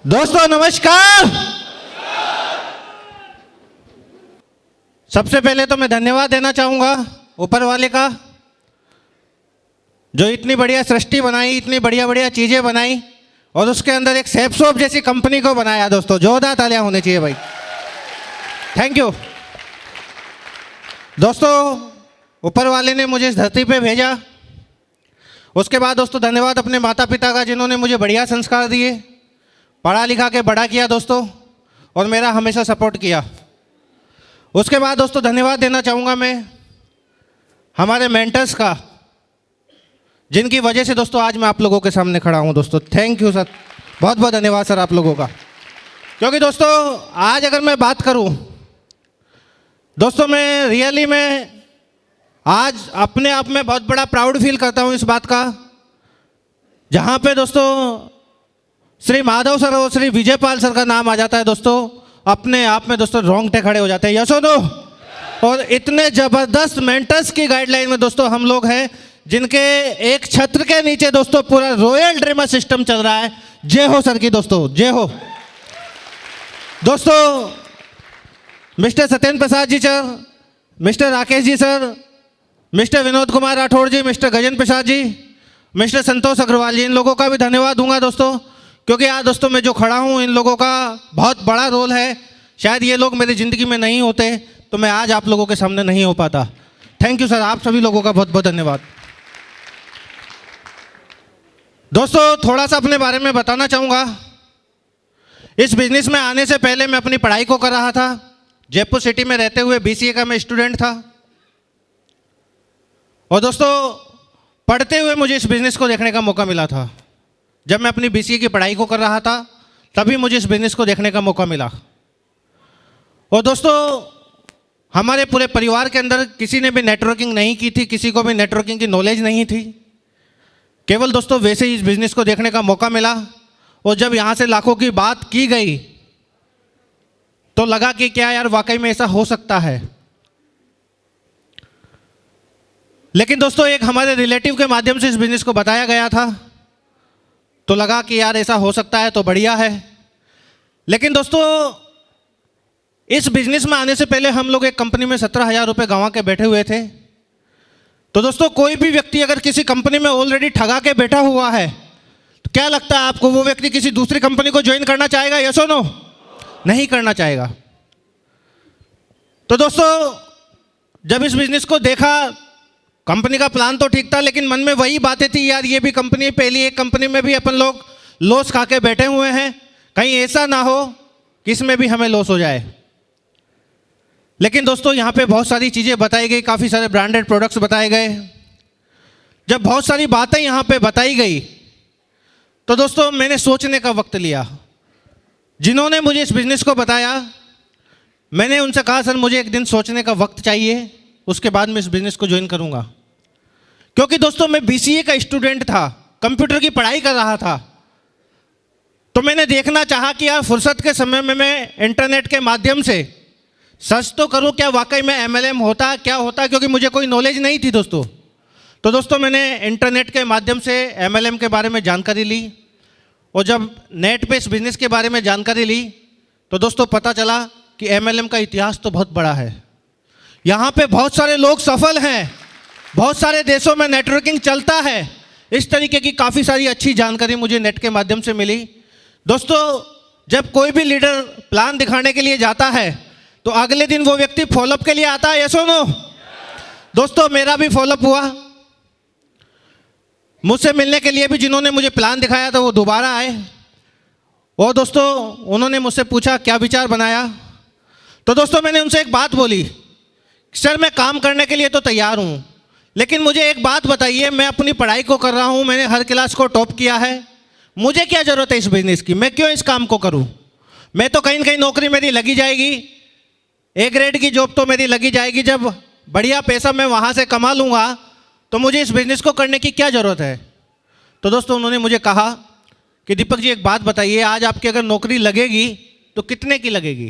दोस्तों नमस्कार। सबसे पहले तो मैं धन्यवाद देना चाहूँगा ऊपर वाले का, जो इतनी बढ़िया सृष्टि बनाई, इतनी बढ़िया बढ़िया चीज़ें बनाई और उसके अंदर एक सेपसोप जैसी कंपनी को बनाया। दोस्तों जोरदार तालियां होनी चाहिए भाई, थैंक यू। दोस्तों ऊपर वाले ने मुझे इस धरती पे भेजा। उसके बाद दोस्तों धन्यवाद अपने माता पिता का, जिन्होंने मुझे बढ़िया संस्कार दिए, पढ़ा लिखा के बड़ा किया दोस्तों, और मेरा हमेशा सपोर्ट किया। उसके बाद दोस्तों धन्यवाद देना चाहूँगा मैं हमारे मेंटर्स का, जिनकी वजह से दोस्तों आज मैं आप लोगों के सामने खड़ा हूँ। दोस्तों थैंक यू सर, बहुत बहुत धन्यवाद सर आप लोगों का। क्योंकि दोस्तों आज अगर मैं बात करूँ दोस्तों, मैं रियली में आज अपने आप में बहुत बड़ा प्राउड फील करता हूँ इस बात का, जहाँ पे दोस्तों श्री माधव सर और श्री विजय पाल सर का नाम आ जाता है दोस्तों, अपने आप में दोस्तों रोंगटे खड़े हो जाते हैं। यस और नो? और इतने ज़बरदस्त मेंटर्स की गाइडलाइन में दोस्तों हम लोग हैं, जिनके एक छत्र के नीचे दोस्तों पूरा रॉयल ड्रीमर सिस्टम चल रहा है। जय हो सर की दोस्तों, जय हो। दोस्तों mister Satyendra Prasad ji sir, mister Rakesh ji sir, mister Vinod Kumar Rathore जी, मिस्टर गजेंद्र प्रसाद जी, मिस्टर संतोष अग्रवाल जी, इन लोगों का भी धन्यवाद दूंगा दोस्तों, क्योंकि आज दोस्तों मैं जो खड़ा हूँ इन लोगों का बहुत बड़ा रोल है। शायद ये लोग मेरी ज़िंदगी में नहीं होते तो मैं आज आप लोगों के सामने नहीं हो पाता। थैंक यू सर, आप सभी लोगों का बहुत बहुत धन्यवाद। दोस्तों थोड़ा सा अपने बारे में बताना चाहूँगा। इस बिजनेस में आने से पहले मैं अपनी पढ़ाई को कर रहा था। जयपुर सिटी में रहते हुए BCA का मैं स्टूडेंट था। और दोस्तों पढ़ते हुए मुझे इस बिज़नेस को देखने का मौका मिला था। जब मैं अपनी BCA की पढ़ाई को कर रहा था तभी मुझे इस बिज़नेस को देखने का मौका मिला। और दोस्तों हमारे पूरे परिवार के अंदर किसी ने भी नेटवर्किंग नहीं की थी, किसी को भी नेटवर्किंग की नॉलेज नहीं थी। केवल दोस्तों वैसे ही इस बिज़नेस को देखने का मौका मिला। और जब यहाँ से लाखों की बात की गई तो लगा कि क्या यार वाकई में ऐसा हो सकता है। लेकिन दोस्तों एक हमारे रिलेटिव के माध्यम से इस बिज़नेस को बताया गया था तो लगा कि यार ऐसा हो सकता है तो बढ़िया है। लेकिन दोस्तों इस बिज़नेस में आने से पहले हम लोग एक कंपनी में 17,000 रुपये गंवा के बैठे हुए थे। तो दोस्तों कोई भी व्यक्ति अगर किसी कंपनी में ऑलरेडी ठगा के बैठा हुआ है तो क्या लगता है आपको, वो व्यक्ति किसी दूसरी कंपनी को ज्वाइन करना चाहेगा? यस और नो? नहीं करना चाहेगा। तो दोस्तों जब इस बिज़नेस को देखा, कंपनी का प्लान तो ठीक था लेकिन मन में वही बातें थी, यार ये भी कंपनी, पहली एक कंपनी में भी अपन लोग लॉस खा के बैठे हुए हैं, कहीं ऐसा ना हो कि इसमें भी हमें लॉस हो जाए। लेकिन दोस्तों यहाँ पे बहुत सारी चीज़ें बताई गई, काफ़ी सारे ब्रांडेड प्रोडक्ट्स बताए गए। जब बहुत सारी बातें यहाँ पे बताई गई तो दोस्तों मैंने सोचने का वक्त लिया। जिन्होंने मुझे इस बिज़नेस को बताया मैंने उनसे कहा सर मुझे एक दिन सोचने का वक्त चाहिए, उसके बाद मैं इस बिज़नेस को ज्वाइन करूँगा। क्योंकि दोस्तों मैं BCA का स्टूडेंट था, कंप्यूटर की पढ़ाई कर रहा था। तो मैंने देखना चाहा कि यार फुर्सत के समय में मैं इंटरनेट के माध्यम से सर्च तो करूं क्या वाकई में MLM होता है, क्या होता है, क्योंकि मुझे कोई नॉलेज नहीं थी दोस्तों। तो दोस्तों मैंने इंटरनेट के माध्यम से MLM के बारे में जानकारी ली। और जब नेट पे इस बिज़नेस के बारे में जानकारी ली तो दोस्तों पता चला कि MLM का इतिहास तो बहुत बड़ा है। यहाँ पे बहुत सारे लोग सफल हैं, बहुत सारे देशों में नेटवर्किंग चलता है। इस तरीके की काफ़ी सारी अच्छी जानकारी मुझे नेट के माध्यम से मिली। दोस्तों जब कोई भी लीडर प्लान दिखाने के लिए जाता है तो अगले दिन वो व्यक्ति फॉलोअप के लिए आता है। यस और नो? दोस्तों मेरा भी फॉलोअप हुआ। मुझसे मिलने के लिए भी जिन्होंने मुझे प्लान दिखाया था वो दोबारा आए। और दोस्तों उन्होंने मुझसे पूछा क्या विचार बनाया। तो दोस्तों मैंने उनसे एक बात बोली, सर मैं काम करने के लिए तो तैयार हूँ, लेकिन मुझे एक बात बताइए, मैं अपनी पढ़ाई को कर रहा हूँ, मैंने हर क्लास को टॉप किया है, मुझे क्या ज़रूरत है इस बिज़नेस की, मैं क्यों इस काम को करूँ? मैं तो कहीं ना कहीं नौकरी मेरी लगी जाएगी, A ग्रेड की जॉब तो मेरी लगी जाएगी, जब बढ़िया पैसा मैं वहाँ से कमा लूँगा तो मुझे इस बिज़नेस को करने की क्या ज़रूरत है। तो दोस्तों उन्होंने मुझे कहा कि दीपक जी एक बात बताइए, आज आपकी अगर नौकरी लगेगी तो कितने की लगेगी?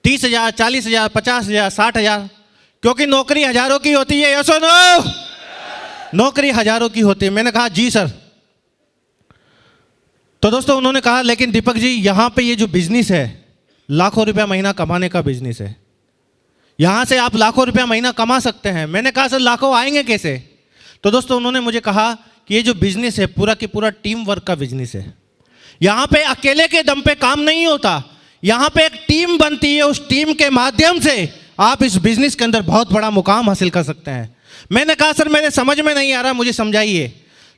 30,000, 40,000, 50,000, 60,000? क्योंकि नौकरी हज़ारों की होती है। यस और नो? नौकरी हज़ारों की होती है। मैंने कहा जी सर। तो दोस्तों उन्होंने कहा लेकिन दीपक जी यहाँ पे ये जो बिजनेस है लाखों रुपया महीना कमाने का बिजनेस है, यहाँ से आप लाखों रुपया महीना कमा सकते हैं। मैंने कहा सर लाखों आएंगे कैसे? तो दोस्तों उन्होंने मुझे कहा कि ये जो बिजनेस है पूरा की पूरा टीम वर्क का बिजनेस है। यहाँ पे अकेले के दम पे काम नहीं होता, यहाँ पे एक टीम बनती है, उस टीम के माध्यम से आप इस बिजनेस के अंदर बहुत बड़ा मुकाम हासिल कर सकते हैं। मैंने कहा सर मेरे समझ में नहीं आ रहा, मुझे समझाइए।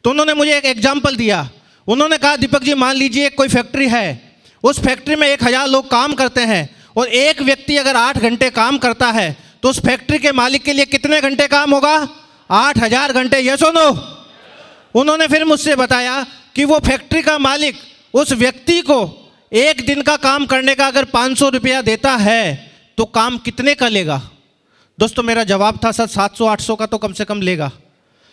तो उन्होंने मुझे एक एग्जाम्पल दिया। उन्होंने कहा दीपक जी मान लीजिए कोई फैक्ट्री है, उस फैक्ट्री में 1000 लोग काम करते हैं और एक व्यक्ति अगर 8 घंटे काम करता है तो उस फैक्ट्री के मालिक के लिए कितने घंटे काम होगा? 8000 घंटे। यस और नो? उन्होंने फिर मुझसे बताया कि वो फैक्ट्री का मालिक उस व्यक्ति को एक दिन का काम करने का अगर 500 रुपया देता है तो काम कितने का लेगा? दोस्तों मेरा जवाब था सर 700-800 का तो कम से कम लेगा।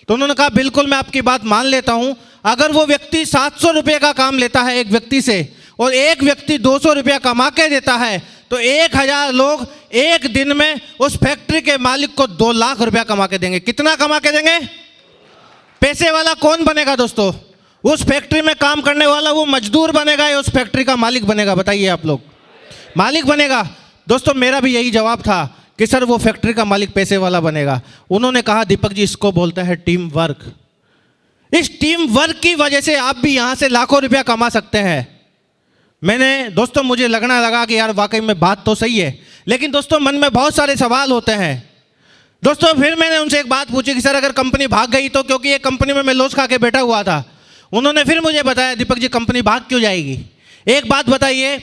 तो उन्होंने कहा बिल्कुल मैं आपकी बात मान लेता हूं, अगर वो व्यक्ति 700 रुपये का काम लेता है एक व्यक्ति से और एक व्यक्ति 200 रुपया कमा के देता है तो 1000 लोग एक दिन में उस फैक्ट्री के मालिक को 2 लाख रुपया कमा के देंगे। कितना कमा के देंगे? पैसे वाला कौन बनेगा दोस्तों? उस फैक्ट्री में काम करने वाला वो मजदूर बनेगा या उस फैक्ट्री का मालिक बनेगा? बताइए आप लोग। मालिक बनेगा। दोस्तों मेरा भी यही जवाब था कि सर वो फैक्ट्री का मालिक पैसे वाला बनेगा। उन्होंने कहा दीपक जी इसको बोलते हैं टीम वर्क। इस टीम वर्क की वजह से आप भी यहां से लाखों रुपया कमा सकते हैं। दोस्तों मुझे लगने लगा कि यार वाकई में बात तो सही है, लेकिन दोस्तों मन में बहुत सारे सवाल होते हैं। दोस्तों फिर मैंने उनसे एक बात पूछी कि सर अगर कंपनी भाग गई तो, क्योंकि ये कंपनी में मैं लॉस खा के बैठा हुआ था। उन्होंने फिर मुझे बताया दीपक जी कंपनी भाग क्यों जाएगी? एक बात बताइए,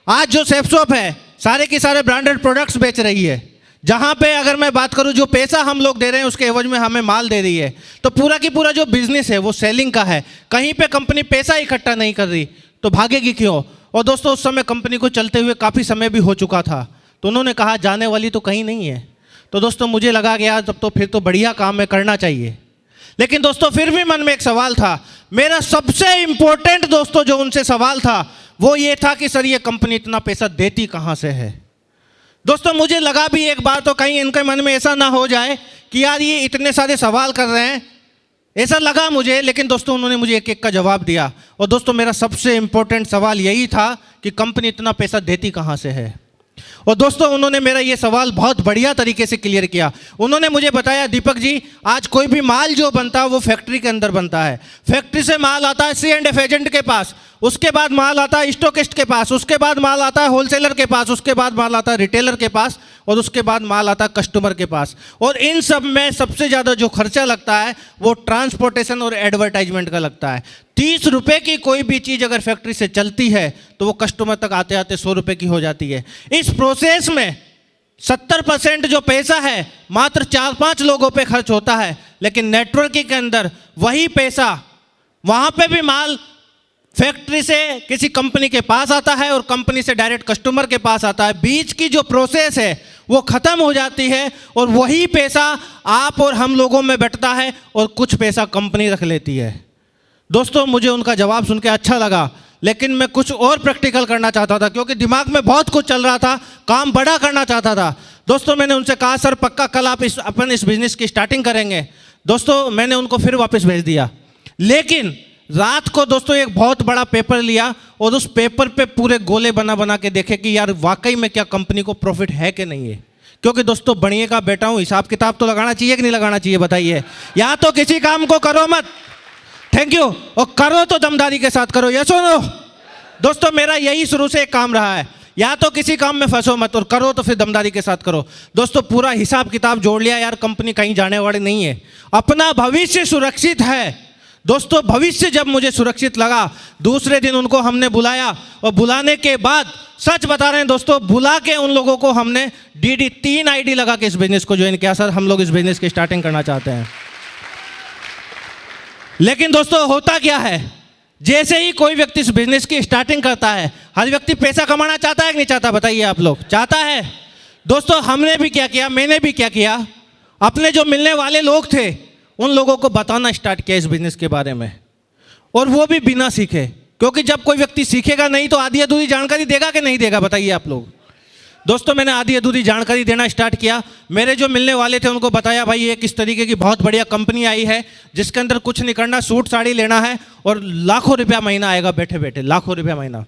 आज जो सेफसॉप है सारे के सारे ब्रांडेड प्रोडक्ट्स बेच रही है, जहां पे अगर मैं बात करूं जो पैसा हम लोग दे रहे हैं उसके एवज में हमें माल दे रही है, तो पूरा की पूरा जो बिजनेस है वो सेलिंग का है। कहीं पे कंपनी पैसा इकट्ठा नहीं कर रही तो भागेगी क्यों? और दोस्तों उस समय कंपनी को चलते हुए काफ़ी समय भी हो चुका था। तो उन्होंने कहा जाने वाली तो कहीं नहीं है। तो दोस्तों मुझे लगा कि यार तब तो फिर तो बढ़िया काम है, करना चाहिए। लेकिन दोस्तों फिर भी मन में एक सवाल था। मेरा सबसे इंपॉर्टेंट दोस्तों जो उनसे सवाल था वो ये था कि सर ये कंपनी इतना पैसा देती कहाँ से है? दोस्तों मुझे लगा भी एक बार तो कहीं इनके मन में ऐसा ना हो जाए कि यार ये इतने सारे सवाल कर रहे हैं, ऐसा लगा मुझे। लेकिन दोस्तों उन्होंने मुझे एक एक का जवाब दिया। और दोस्तों मेरा सबसे इंपॉर्टेंट सवाल यही था कि कंपनी इतना पैसा देती कहाँ से है? और दोस्तों उन्होंने मेरा ये सवाल बहुत बढ़िया तरीके से क्लियर किया। उन्होंने मुझे बताया दीपक जी आज कोई भी माल जो बनता है वो फैक्ट्री के अंदर बनता है। फैक्ट्री से माल आता है C&F एजेंट के पास, उसके बाद माल आता है स्टॉकिस्ट के पास, उसके बाद माल आता है होलसेलर के पास, उसके बाद माल आता है रिटेलर के पास और उसके बाद माल आता है कस्टमर के पास। और इन सब में सबसे ज़्यादा जो खर्चा लगता है वो ट्रांसपोर्टेशन और एडवर्टाइजमेंट का लगता है। 30 रुपये की कोई भी चीज़ अगर फैक्ट्री से चलती है तो वो कस्टमर तक आते आते 100 रुपये की हो जाती है। इस प्रोसेस में 70% जो पैसा है मात्र 4-5 लोगों पे खर्च होता है, लेकिन नेटवर्किंग के अंदर वही पैसा वहाँ पे भी माल फैक्ट्री से किसी कंपनी के पास आता है और कंपनी से डायरेक्ट कस्टमर के पास आता है। बीच की जो प्रोसेस है वो ख़त्म हो जाती है और वही पैसा आप और हम लोगों में बंटता है और कुछ पैसा कंपनी रख लेती है। दोस्तों मुझे उनका जवाब सुन के अच्छा लगा, लेकिन मैं कुछ और प्रैक्टिकल करना चाहता था क्योंकि दिमाग में बहुत कुछ चल रहा था, काम बड़ा करना चाहता था। दोस्तों मैंने उनसे कहा सर पक्का कल आप अपन इस बिज़नेस की स्टार्टिंग करेंगे। दोस्तों मैंने उनको फिर वापस भेज दिया, लेकिन रात को दोस्तों एक बहुत बड़ा पेपर लिया और उस पेपर पे पूरे गोले बना बना के देखे कि यार वाकई में क्या कंपनी को प्रॉफिट है कि नहीं है। क्योंकि दोस्तों बढ़िए का बेटा हूँ, हिसाब किताब तो लगाना चाहिए कि नहीं लगाना चाहिए? बताइए। या तो किसी काम को करो मत, थैंक यू, और करो तो दमदारी के साथ करो। यस और नो? दोस्तों मेरा यही शुरू से एक काम रहा है, या तो किसी काम में फंसो मत और करो तो फिर दमदारी के साथ करो। दोस्तों पूरा हिसाब किताब जोड़ लिया यार, कंपनी कहीं जाने वाली नहीं है, अपना भविष्य सुरक्षित है। दोस्तों भविष्य जब मुझे सुरक्षित लगा, दूसरे दिन उनको हमने बुलाया और बुलाने के बाद सच बता रहे हैं दोस्तों, बुला के उन लोगों को हमने DD 3 ID लगा के इस बिजनेस को ज्वाइन किया। सर हम लोग इस बिजनेस की स्टार्टिंग करना चाहते हैं। लेकिन दोस्तों होता क्या है, जैसे ही कोई व्यक्ति इस बिजनेस की स्टार्टिंग करता है, हर व्यक्ति पैसा कमाना चाहता है कि नहीं चाहता? बताइए आप लोग। चाहता है। दोस्तों हमने भी क्या किया, मैंने भी क्या किया, अपने जो मिलने वाले लोग थे उन लोगों को बताना स्टार्ट किया इस बिजनेस के बारे में, और वो भी बिना सीखे। क्योंकि जब कोई व्यक्ति सीखेगा नहीं तो आधी अधूरी जानकारी देगा कि नहीं देगा? बताइए आप लोग। दोस्तों मैंने आधी अधूरी जानकारी देना स्टार्ट किया। मेरे जो मिलने वाले थे उनको बताया भाई ये किस तरीके की बहुत बढ़िया कंपनी आई है जिसके अंदर कुछ नहीं करना, सूट साड़ी लेना है और लाखों रुपया महीना आएगा, बैठे बैठे लाखों रुपया महीना।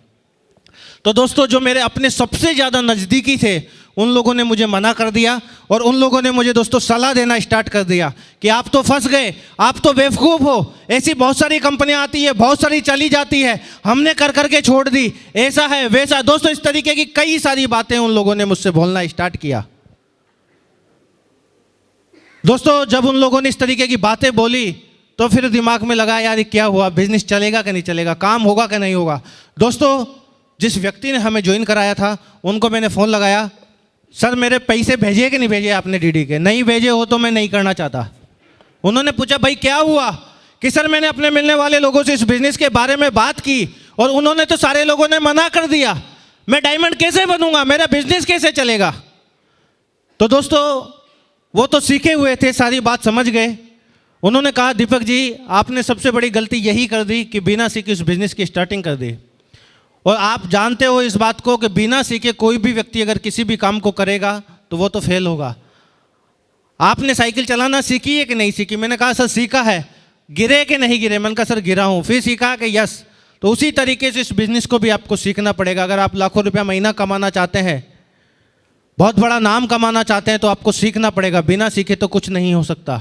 तो दोस्तों जो मेरे अपने सबसे ज़्यादा नज़दीकी थे उन लोगों ने मुझे मना कर दिया और उन लोगों ने मुझे दोस्तों सलाह देना स्टार्ट कर दिया कि आप तो फंस गए, आप तो बेवकूफ़ हो, ऐसी बहुत सारी कंपनियां आती है, बहुत सारी चली जाती है, हमने कर करके छोड़ दी, ऐसा है वैसा। दोस्तों इस तरीके की कई सारी बातें उन लोगों ने मुझसे बोलना स्टार्ट किया। दोस्तों जब उन लोगों ने इस तरीके की बातें बोली तो फिर दिमाग में लगा यार ये क्या हुआ, बिजनेस चलेगा कि नहीं चलेगा, काम होगा कि नहीं होगा। दोस्तों जिस व्यक्ति ने हमें ज्वाइन कराया था उनको मैंने फ़ोन लगाया, सर मेरे पैसे भेजे कि नहीं भेजे आपने डीडी के? नहीं भेजे हो तो मैं नहीं करना चाहता। उन्होंने पूछा भाई क्या हुआ? कि सर मैंने अपने मिलने वाले लोगों से इस बिज़नेस के बारे में बात की और उन्होंने तो सारे लोगों ने मना कर दिया, मैं डायमंड कैसे बनूंगा, मेरा बिजनेस कैसे चलेगा? तो दोस्तों वो तो सीखे हुए थे, सारी बात समझ गए। उन्होंने कहा दीपक जी आपने सबसे बड़ी गलती यही कर दी कि बिना सीखे उस बिज़नेस की स्टार्टिंग कर दी। और आप जानते हो इस बात को कि बिना सीखे कोई भी व्यक्ति अगर किसी भी काम को करेगा तो वो तो फेल होगा। आपने साइकिल चलाना सीखी है कि नहीं सीखी? मैंने कहा सर सीखा है। गिरे कि नहीं गिरे? मैंने कहा सर गिरा हूँ। फिर सीखा कि यस। तो उसी तरीके से इस बिज़नेस को भी आपको सीखना पड़ेगा। अगर आप लाखों रुपया महीना कमाना चाहते हैं, बहुत बड़ा नाम कमाना चाहते हैं तो आपको सीखना पड़ेगा, बिना सीखे तो कुछ नहीं हो सकता।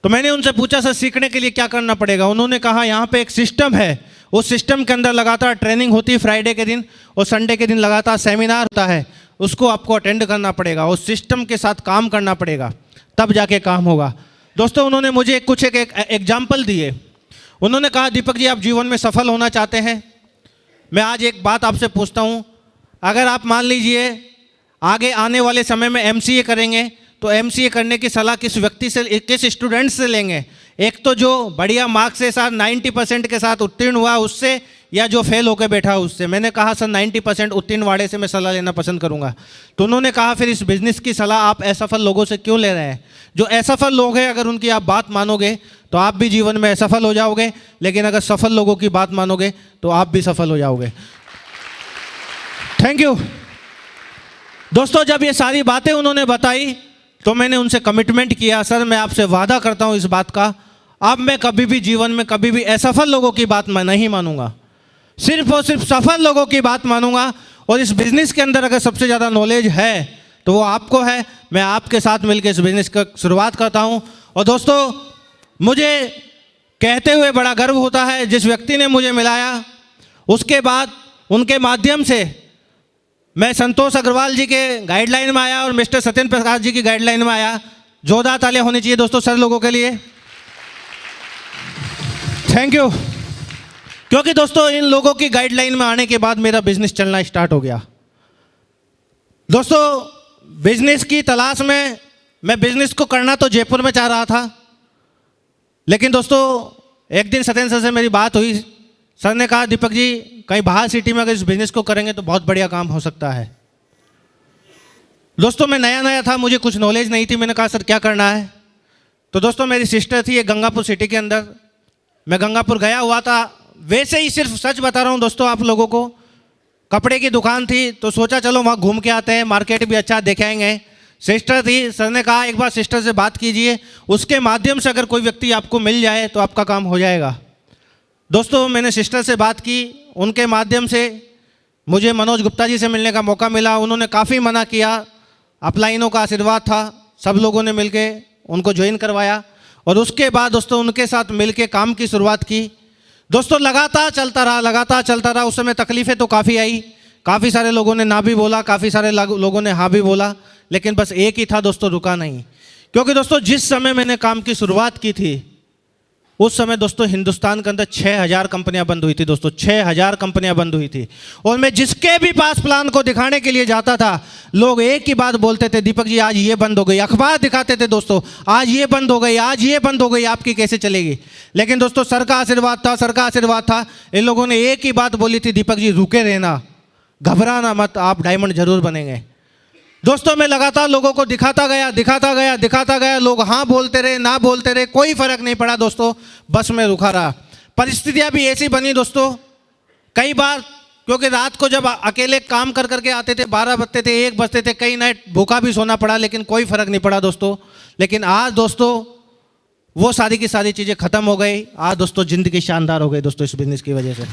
तो मैंने उनसे पूछा सर सीखने के लिए क्या करना पड़ेगा? उन्होंने कहा यहाँ पे एक सिस्टम है, उस सिस्टम के अंदर लगातार ट्रेनिंग होती है, फ्राइडे के दिन और संडे के दिन लगातार सेमिनार होता है, उसको आपको अटेंड करना पड़ेगा, उस सिस्टम के साथ काम करना पड़ेगा, तब जाके काम होगा। दोस्तों उन्होंने मुझे कुछ एक एग्जाम्पल दिए। उन्होंने कहा दीपक जी आप जीवन में सफल होना चाहते हैं, मैं आज एक बात आपसे पूछता हूँ, अगर आप मान लीजिए आगे आने वाले समय में MCA करेंगे तो MCA करने की सलाह किस व्यक्ति से, किस स्टूडेंट से लेंगे? एक तो जो बढ़िया मार्क्स के साथ 90% के साथ उत्तीर्ण हुआ उससे, या जो फेल होकर बैठा उससे? मैंने कहा सर 90% उत्तीर्ण वाले से मैं सलाह लेना पसंद करूंगा। तो उन्होंने कहा फिर इस बिज़नेस की सलाह आप असफल लोगों से क्यों ले रहे हैं? जो असफल लोग हैं अगर उनकी आप बात मानोगे तो आप भी जीवन में असफल हो जाओगे, लेकिन अगर सफल लोगों की बात मानोगे तो आप भी सफल हो जाओगे। Thank you. दोस्तों जब ये सारी बातें उन्होंने बताई तो मैंने उनसे कमिटमेंट किया, सर मैं आपसे वादा करता हूँ इस बात का, अब मैं कभी भी जीवन में कभी भी असफल लोगों की बात मैं नहीं मानूंगा, सिर्फ और सिर्फ सफल लोगों की बात मानूंगा। और इस बिज़नेस के अंदर अगर सबसे ज़्यादा नॉलेज है तो वो आपको है। मैं आपके साथ मिलकर इस बिज़नेस का शुरुआत करता हूँ। और दोस्तों मुझे कहते हुए बड़ा गर्व होता है, जिस व्यक्ति ने मुझे मिलाया उसके बाद उनके माध्यम से मैं संतोष अग्रवाल जी के गाइडलाइन में आया और मिस्टर सत्येंद्र प्रकाश जी की गाइडलाइन में आया। जोरदार तालियां होनी चाहिए दोस्तों सर लोगों के लिए। Thank you. क्योंकि दोस्तों इन लोगों की गाइडलाइन में आने के बाद मेरा बिजनेस चलना स्टार्ट हो गया। दोस्तों बिजनेस की तलाश में मैं बिजनेस को करना तो जयपुर में चाह रहा था, लेकिन दोस्तों एक दिन सत्येंद्र सर से मेरी बात हुई। सर ने कहा दीपक जी कहीं बाहर सिटी में अगर इस बिज़नेस को करेंगे तो बहुत बढ़िया काम हो सकता है। दोस्तों मैं नया नया था, मुझे कुछ नॉलेज नहीं थी। मैंने कहा सर क्या करना है? तो दोस्तों मेरी सिस्टर थी एक गंगापुर सिटी के अंदर, मैं गंगापुर गया हुआ था। वैसे ही सिर्फ सच बता रहा हूँ दोस्तों आप लोगों को, कपड़े की दुकान थी तो सोचा चलो वहाँ घूम के आते हैं, मार्केट भी अच्छा दिखाएंगे। सिस्टर थी, सर ने कहा एक बार सिस्टर से बात कीजिए, उसके माध्यम से अगर कोई व्यक्ति आपको मिल जाए तो आपका काम हो जाएगा। दोस्तों मैंने सिस्टर से बात की, उनके माध्यम से मुझे मनोज गुप्ता जी से मिलने का मौका मिला। उन्होंने काफ़ी मना किया, अपलाइनों का आशीर्वाद था, सब लोगों ने मिलके उनको ज्वाइन करवाया और उसके बाद दोस्तों उनके साथ मिलके काम की शुरुआत की। दोस्तों लगातार चलता रहा। उस समय तकलीफ़ें तो काफ़ी आई, काफ़ी सारे लोगों ने ना भी बोला, काफ़ी सारे लोगों ने हाँ भी बोला, लेकिन बस एक ही था दोस्तों, रुका नहीं। क्योंकि दोस्तों जिस समय मैंने काम की शुरुआत की थी उस समय दोस्तों हिंदुस्तान के अंदर 6000 कंपनियां बंद हुई थी। दोस्तों 6000 कंपनियां बंद हुई थी और मैं जिसके भी पास प्लान को दिखाने के लिए जाता था लोग एक ही बात बोलते थे, दीपक जी आज ये बंद हो गई। अखबार दिखाते थे दोस्तों, आज ये बंद हो गई, आज ये बंद हो गई, आपकी कैसे चलेगी? लेकिन दोस्तों सर का आशीर्वाद था। इन लोगों ने एक ही बात बोली थी, दीपक जी रुके रहना, घबराना मत, आप डायमंड जरूर बनेंगे। दोस्तों मैं लगातार लोगों को दिखाता गया। लोग हाँ बोलते रहे, ना बोलते रहे, कोई फर्क नहीं पड़ा दोस्तों, बस मैं रुका रहा। परिस्थितियां भी ऐसी बनी दोस्तों, कई बार क्योंकि रात को जब अकेले काम कर करके आते थे, 12 बजते थे, 1 बजते थे, कई नाइट भूखा भी सोना पड़ा, लेकिन कोई फर्क नहीं पड़ा दोस्तों। लेकिन आज दोस्तों वो सारी की सारी चीज़ें खत्म हो गई। आज दोस्तों जिंदगी शानदार हो गई दोस्तों इस बिजनेस की वजह से।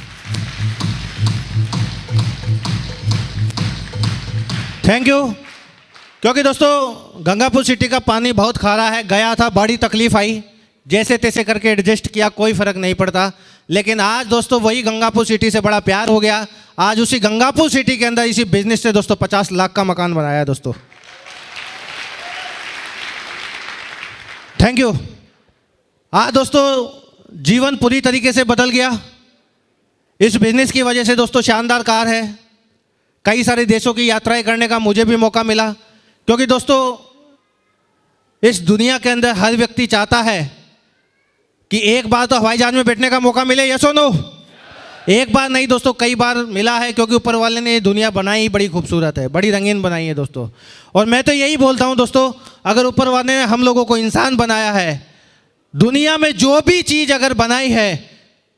Thank you. क्योंकि दोस्तों गंगापुर सिटी का पानी बहुत खारा है, गया था, बड़ी तकलीफ आई, जैसे तैसे करके एडजस्ट किया, कोई फर्क नहीं पड़ता। लेकिन आज दोस्तों वही गंगापुर सिटी से बड़ा प्यार हो गया। आज उसी गंगापुर सिटी के अंदर इसी बिजनेस से दोस्तों 50 लाख का मकान बनाया है दोस्तों। Thank you. आज दोस्तों जीवन पूरी तरीके से बदल गया इस बिजनेस की वजह से दोस्तों। शानदार कार है, कई सारे देशों की यात्राएं करने का मुझे भी मौका मिला, क्योंकि दोस्तों इस दुनिया के अंदर हर व्यक्ति चाहता है कि एक बार तो हवाई जहाज में बैठने का मौका मिले। यस और नो? एक बार नहीं दोस्तों, कई बार मिला है, क्योंकि ऊपर वाले ने ये दुनिया बनाई बड़ी खूबसूरत है, बड़ी रंगीन बनाई है दोस्तों। और मैं तो यही बोलता हूँ दोस्तों, अगर ऊपर वाले ने हम लोगों को इंसान बनाया है, दुनिया में जो भी चीज़ अगर बनाई है,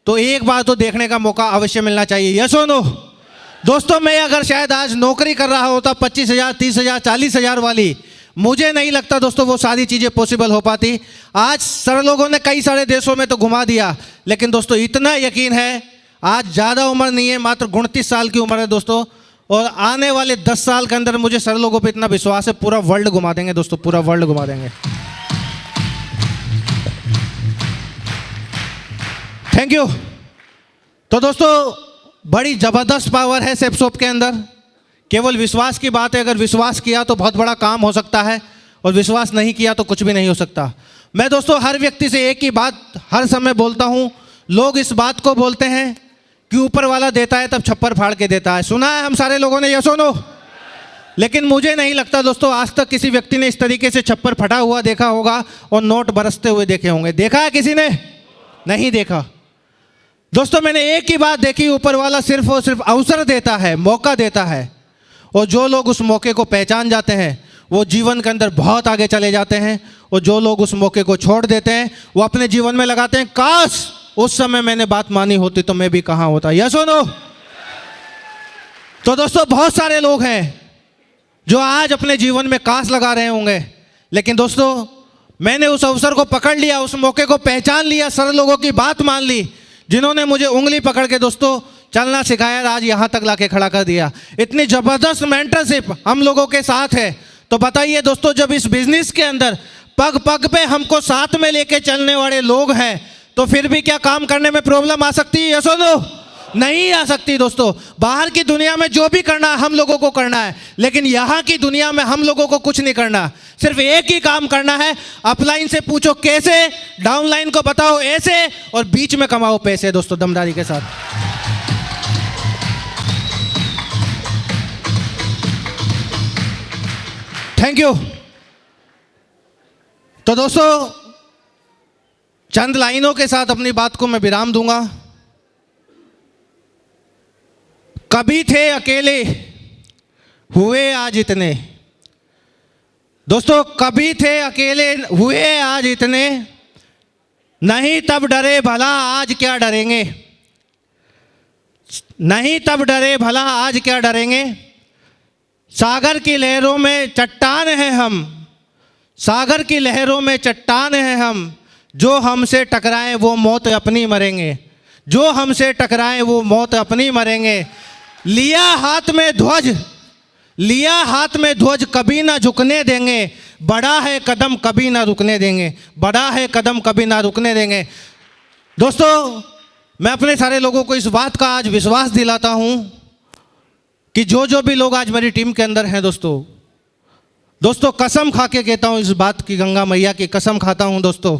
तो एक बार तो देखने का मौका अवश्य मिलना चाहिए। यस और नो? दोस्तों मैं अगर शायद आज नौकरी कर रहा होता 25,000, 30,000, 40,000 वाली, मुझे नहीं लगता दोस्तों वो सारी चीज़ें पॉसिबल हो पाती। आज सर लोगों ने कई सारे देशों में तो घुमा दिया, लेकिन दोस्तों इतना यकीन है, आज ज़्यादा उम्र नहीं है, मात्र 29 साल की उम्र है दोस्तों, और आने वाले 10 साल के अंदर मुझे सर लोगों पे इतना विश्वास है, पूरा वर्ल्ड घुमा देंगे दोस्तों, पूरा वर्ल्ड घुमा देंगे। Thank you. तो दोस्तों बड़ी ज़बरदस्त पावर है सेफ शॉप के अंदर। केवल विश्वास की बात है, अगर विश्वास किया तो बहुत बड़ा काम हो सकता है, और विश्वास नहीं किया तो कुछ भी नहीं हो सकता। मैं दोस्तों हर व्यक्ति से एक ही बात हर समय बोलता हूँ। लोग इस बात को बोलते हैं कि ऊपर वाला देता है तब छप्पर फाड़ के देता है, सुना है हम सारे लोगों ने, यस और नो? लेकिन मुझे नहीं लगता दोस्तों आज तक किसी व्यक्ति ने इस तरीके से छप्पर फटा हुआ देखा होगा और नोट बरसते हुए देखे होंगे। देखा है किसी ने? नहीं देखा। दोस्तों मैंने एक ही बात देखी, ऊपर वाला सिर्फ और सिर्फ अवसर देता है, मौका देता है, और जो लोग उस मौके को पहचान जाते हैं वो जीवन के अंदर बहुत आगे चले जाते हैं, और जो लोग उस मौके को छोड़ देते हैं वो अपने जीवन में लगाते हैं, काश उस समय मैंने बात मानी होती तो मैं भी कहाँ होता। यस और नो? तो दोस्तों बहुत सारे लोग हैं जो आज अपने जीवन में काश लगा रहे होंगे, लेकिन दोस्तों मैंने उस अवसर को पकड़ लिया, उस मौके को पहचान लिया, सर लोगों की बात मान ली, जिन्होंने मुझे उंगली पकड़ के दोस्तों चलना सिखाया, आज यहाँ तक लाके खड़ा कर दिया। इतनी ज़बरदस्त मेंटरशिप हम लोगों के साथ है। तो बताइए दोस्तों, जब इस बिजनेस के अंदर पग पग पे हमको साथ में लेके चलने वाले लोग हैं, तो फिर भी क्या काम करने में प्रॉब्लम आ सकती है? यस और नो? नहीं आ सकती दोस्तों। बाहर की दुनिया में जो भी करना है हम लोगों को करना है, लेकिन यहाँ की दुनिया में हम लोगों को कुछ नहीं करना, सिर्फ एक ही काम करना है। अपलाइन से पूछो कैसे, डाउनलाइन को बताओ ऐसे, और बीच में कमाओ पैसे दोस्तों दमदारी के साथ। Thank you. तो दोस्तों चंद लाइनों के साथ अपनी बात को मैं विराम दूंगा। कभी थे अकेले, हुए आज इतने। दोस्तों कभी थे अकेले, हुए आज इतने, नहीं तब डरे भला आज क्या डरेंगे, नहीं तब डरे भला आज क्या डरेंगे। सागर की लहरों में चट्टान हैं हम, सागर की लहरों में चट्टान हैं हम, जो हमसे टकराएं वो मौत अपनी मरेंगे, जो हमसे टकराएं वो मौत अपनी मरेंगे। लिया हाथ में ध्वज, लिया हाथ में ध्वज कभी ना झुकने देंगे, बढ़ा है कदम कभी ना रुकने देंगे, बढ़ा है कदम कभी ना रुकने देंगे। दोस्तों मैं अपने सारे लोगों को इस बात का आज विश्वास दिलाता हूं कि जो भी लोग आज मेरी टीम के अंदर हैं दोस्तों कसम खा के कहता हूं, इस बात की गंगा मैया की कसम खाता हूं दोस्तों,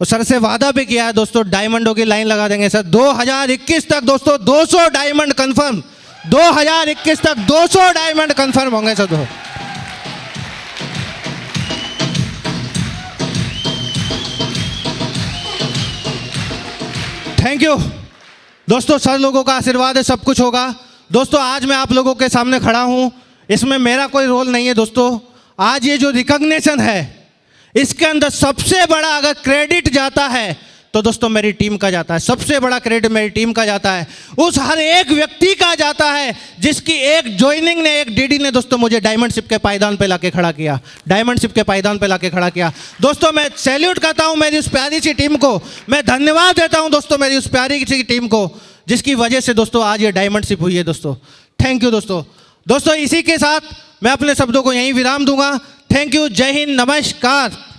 और सर से वादा भी किया है दोस्तों, डायमंडों की लाइन लगा देंगे सर 2021 तक दोस्तों 200 डायमंड कंफर्म, 2021 तक 200 डायमंड कंफर्म होंगे सर। थैंक यू दोस्तों, सर लोगों का आशीर्वाद है, सब कुछ होगा। दोस्तों आज मैं आप लोगों के सामने खड़ा हूं, इसमें मेरा कोई रोल नहीं है दोस्तों। आज ये जो रिकॉग्निशन है इसके अंदर सबसे बड़ा अगर क्रेडिट जाता है तो दोस्तों मेरी टीम का जाता है, सबसे बड़ा क्रेडिट मेरी टीम का जाता है, उस हर एक व्यक्ति का जाता है जिसकी एक ज्वाइनिंग ने, एक डीडी ने दोस्तों मुझे डायमंडशिप के पायदान पे लाके खड़ा किया, डायमंडशिप के पायदान पे लाके खड़ा किया। दोस्तों मैं सैल्यूट करता हूं मेरी उस प्यारी सी टीम को, मैं धन्यवाद देता हूं दोस्तों मेरी उस प्यारी सी टीम को जिसकी वजह से दोस्तों आज ये डायमंडशिप हुई है दोस्तों। थैंक यू दोस्तों। दोस्तों इसी के साथ मैं अपने शब्दों को यहीं विराम दूंगा। थैंक यू, जय हिंद, नमस्कार।